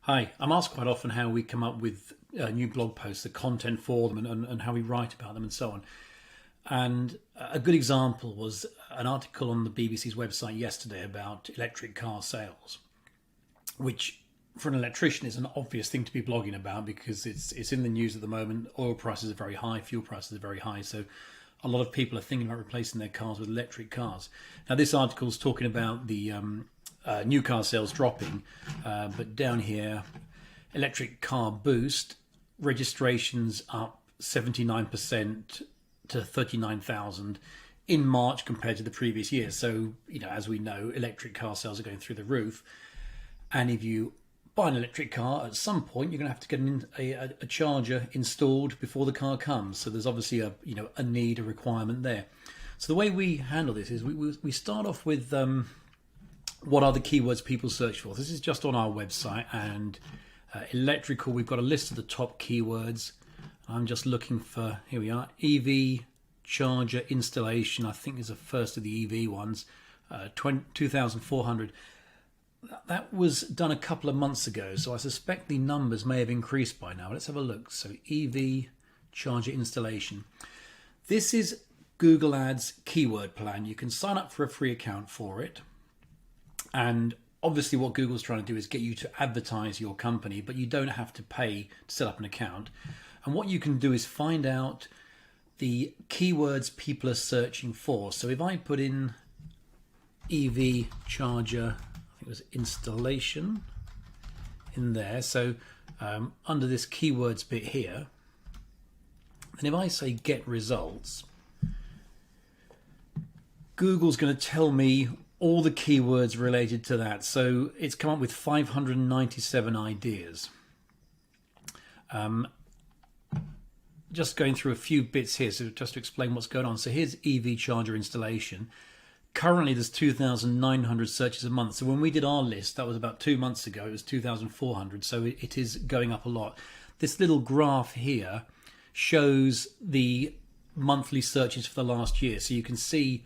Hi, I'm asked quite often how we come up with new blog posts, the content for them, and how we write about them, and so on. And a good example was an article on the BBC's website yesterday about electric car sales, which for an electrician is an obvious thing to be blogging about because it's in the news at the moment. Oil prices are very high, fuel prices are very high, so a lot of people are thinking about replacing their cars with electric cars. Now, this article is talking about the new car sales dropping, but down here, electric car boost registrations up 79% to 39,000 in March compared to the previous year. So, as we know, electric car sales are going through the roof. And if you buy an electric car, at some point you're going to have to get a charger installed before the car comes. So there's obviously a need, a requirement there. So the way we handle this is we start off with what are the keywords people search for. This is just on our website, and electrical, we've got a list of the top keywords. I'm just looking for, here we are, EV charger installation, I think is the first of the EV ones, 2,400. That was done a couple of months ago, so I suspect the numbers may have increased by now. Let's have a look. So EV charger installation. This is Google Ads keyword plan. You can sign up for a free account for it. And obviously what Google's trying to do is get you to advertise your company, but you don't have to pay to set up an account. And what you can do is find out the keywords people are searching for. So if I put in EV charger, it was installation in there. So under this keywords bit here, and if I say get results, Google's going to tell me all the keywords related to that. So it's come up with 597 ideas. Just going through a few bits here, so just to explain what's going on. So here's EV charger installation. Currently, there's 2,900 searches a month. So when we did our list, that was about 2 months ago, it was 2,400. So it is going up a lot. This little graph here shows the monthly searches for the last year. So you can see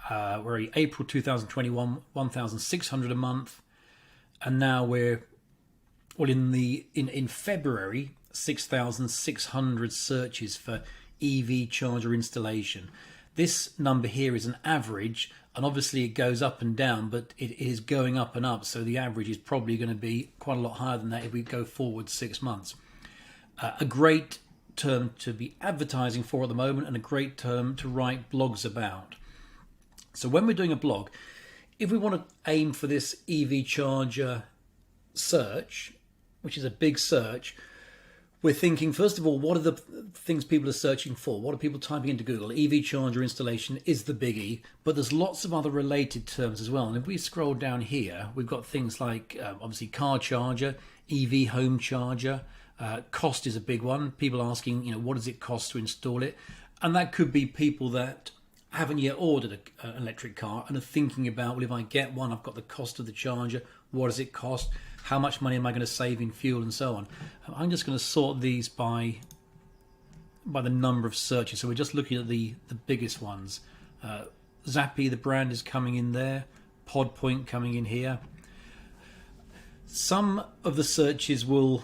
we're April 2021, 1,600 a month. And now we're, well, in February, 6,600 searches for EV charger installation. This number here is an average, and obviously it goes up and down, but it is going up and up. So the average is probably going to be quite a lot higher than that if we go forward 6 months. A great term to be advertising for at the moment, and a great term to write blogs about. So when we're doing a blog, if we want to aim for this EV charger search, which is a big search, we're thinking, first of all, what are the things people are searching for? What are people typing into Google? EV charger installation is the biggie, but there's lots of other related terms as well. And if we scroll down here, we've got things like, obviously, car charger, EV home charger. Cost is a big one. People asking, what does it cost to install it? And that could be people that haven't yet ordered an electric car and are thinking about, well, if I get one, I've got the cost of the charger. What does it cost? How much money am I going to save in fuel and so on? I'm just going to sort these by the number of searches. So we're just looking at the biggest ones. Zappi, the brand, is coming in there. PodPoint coming in here. Some of the searches will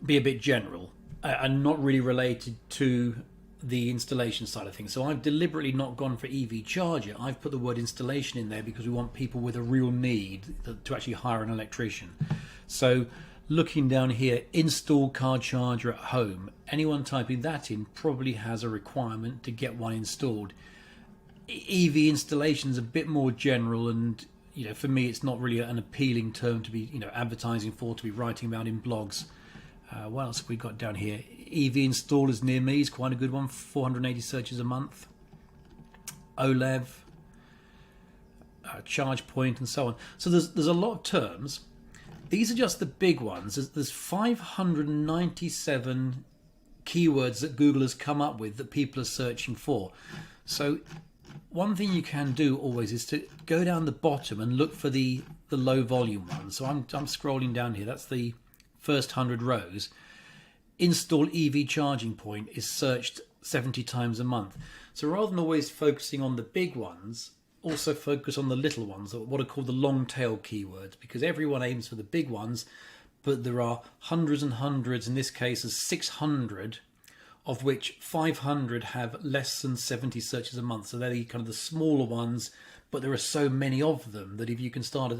be a bit general and not really related to the installation side of things. So I've deliberately not gone for EV charger. I've put the word installation in there because we want people with a real need to actually hire an electrician. So looking down here, install car charger at home. Anyone typing that in probably has a requirement to get one installed. EV installation is a bit more general, and for me it's not really an appealing term to be advertising for, to be writing about in blogs. What else have we got down here? EV installers near me is quite a good one. 480 searches a month. OLEV, charge point, and so on. So there's a lot of terms. These are just the big ones. There's 597 keywords that Google has come up with that people are searching for. So one thing you can do always is to go down the bottom and look for the low volume ones. So I'm scrolling down here. That's the first 100 rows. Install EV charging point is searched 70 times a month. So rather than always focusing on the big ones, also focus on the little ones, or what are called the long tail keywords, because everyone aims for the big ones, but there are hundreds and hundreds, in this case, 600, of which 500 have less than 70 searches a month. So they're the kind of the smaller ones, but there are so many of them that if you can start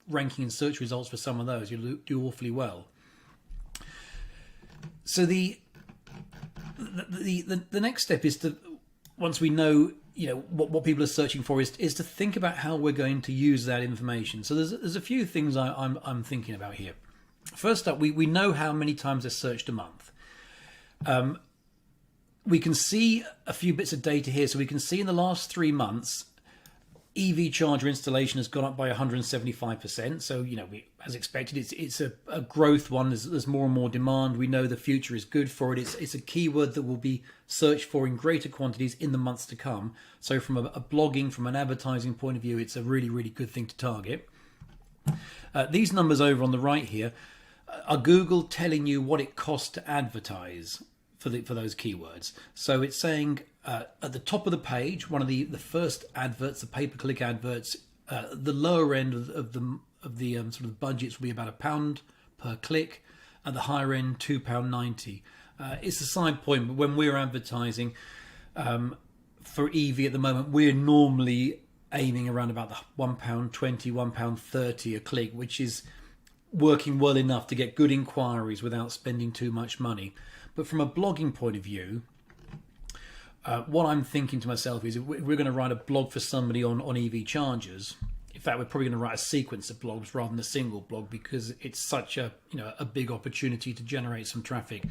ranking in search results for some of those, you'll do awfully well. So the next step is to, once we know what people are searching for, is to think about how we're going to use that information. So there's a few things I'm thinking about here. First up, we know how many times they're searched a month. We can see a few bits of data here. So we can see in the last 3 months, EV charger installation has gone up by 175%. So, as expected, it's a growth one. There's more and more demand. We know the future is good for it. It's a keyword that will be searched for in greater quantities in the months to come. So from a blogging, from an advertising point of view, it's a really, really good thing to target. These numbers over on the right here are Google telling you what it costs to advertise for those keywords. So it's saying at the top of the page, one of the first adverts, the pay-per-click adverts, the lower end of the sort of budgets will be about £1 per click. At the higher end, £2.90. It's a side point, but when we're advertising for EV at the moment, we're normally aiming around about the £1.20, £1.30 a click, which is working well enough to get good inquiries without spending too much money. But from a blogging point of view, what I'm thinking to myself is, if we're going to write a blog for somebody on EV chargers, in fact, we're probably going to write a sequence of blogs rather than a single blog, because it's such a big opportunity to generate some traffic.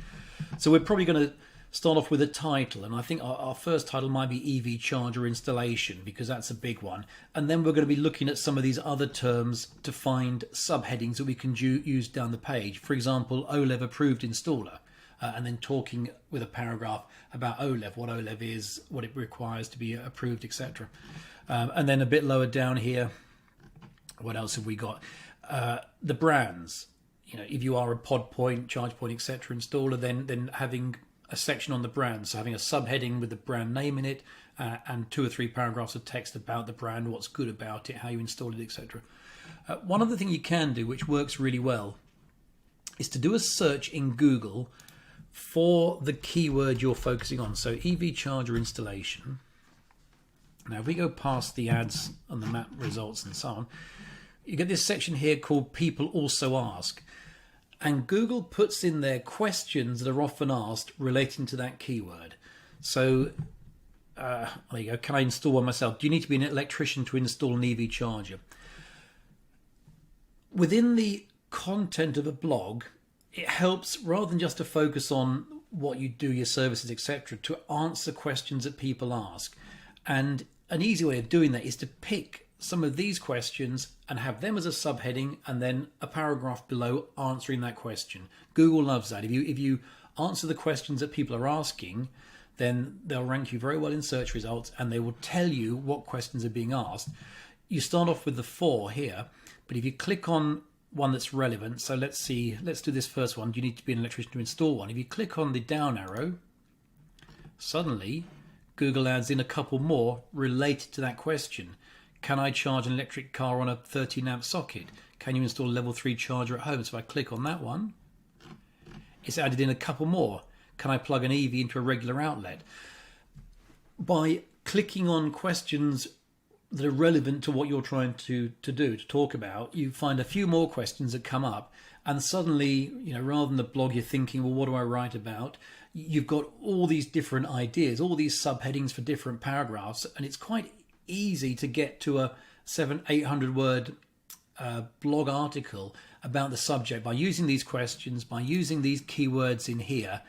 So we're probably going to start off with a title, and I think our first title might be EV charger installation, because that's a big one. And then we're going to be looking at some of these other terms to find subheadings that we can use down the page. For example, OLEV approved installer. And then talking with a paragraph about OLEV, what OLEV is, what it requires to be approved, etc. And then a bit lower down here, what else have we got? The brands. If you are a PodPoint, ChargePoint, etc. installer, then having a section on the brand. So having a subheading with the brand name in it, and 2 or 3 paragraphs of text about the brand, what's good about it, how you install it, etc. One other thing you can do, which works really well, is to do a search in Google for the keyword you're focusing on. So EV charger installation. Now, if we go past the ads and the map results and so on, you get this section here called People Also Ask. And Google puts in there questions that are often asked relating to that keyword. So there you go. Can I install one myself? Do you need to be an electrician to install an EV charger? Within the content of a blog, it helps, rather than just to focus on what you do, your services, etc., to answer questions that people ask. And an easy way of doing that is to pick some of these questions and have them as a subheading, and then a paragraph below answering that question. Google loves that. If you answer the questions that people are asking, then they'll rank you very well in search results, and they will tell you what questions are being asked. You start off with the 4 here, but if you click on one that's relevant, so let's do this first one. Do you need to be an electrician to install one? If you click on the down arrow, suddenly Google adds in a couple more related to that question. Can I charge an electric car on a 13 amp socket? Can you install a level 3 charger at home? So if I click on that one, it's added in a couple more. Can I plug an EV into a regular outlet? By clicking on questions that are relevant to what you're trying to talk about, you find a few more questions that come up, and suddenly, rather than the blog, you're thinking, well, what do I write about? You've got all these different ideas, all these subheadings for different paragraphs, and it's quite easy to get to a 700-800 word blog article about the subject by using these questions, by using these keywords in here,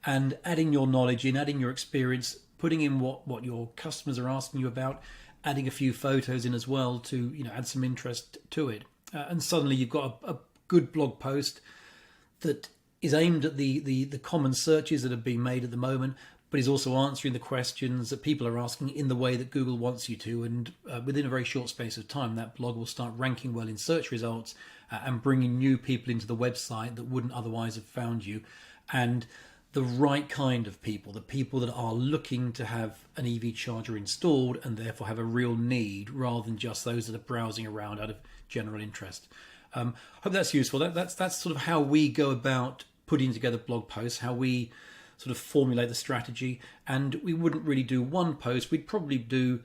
and adding your knowledge in, adding your experience, putting in what your customers are asking you about, adding a few photos in as well to add some interest to it, and suddenly you've got a good blog post that is aimed at the common searches that have been made at the moment, but is also answering the questions that people are asking in the way that Google wants you to. And within a very short space of time, that blog will start ranking well in search results and bringing new people into the website that wouldn't otherwise have found you. And the right kind of people, the people that are looking to have an EV charger installed and therefore have a real need, rather than just those that are browsing around out of general interest. Hope that's useful. That's sort of how we go about putting together blog posts, how we sort of formulate the strategy. And we wouldn't really do one post. We'd probably do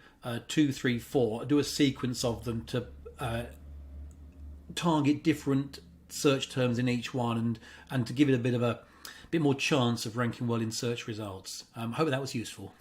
2, 3, 4, do a sequence of them to target different search terms in each one, and to give it a bit more chance of ranking well in search results. Hope that was useful.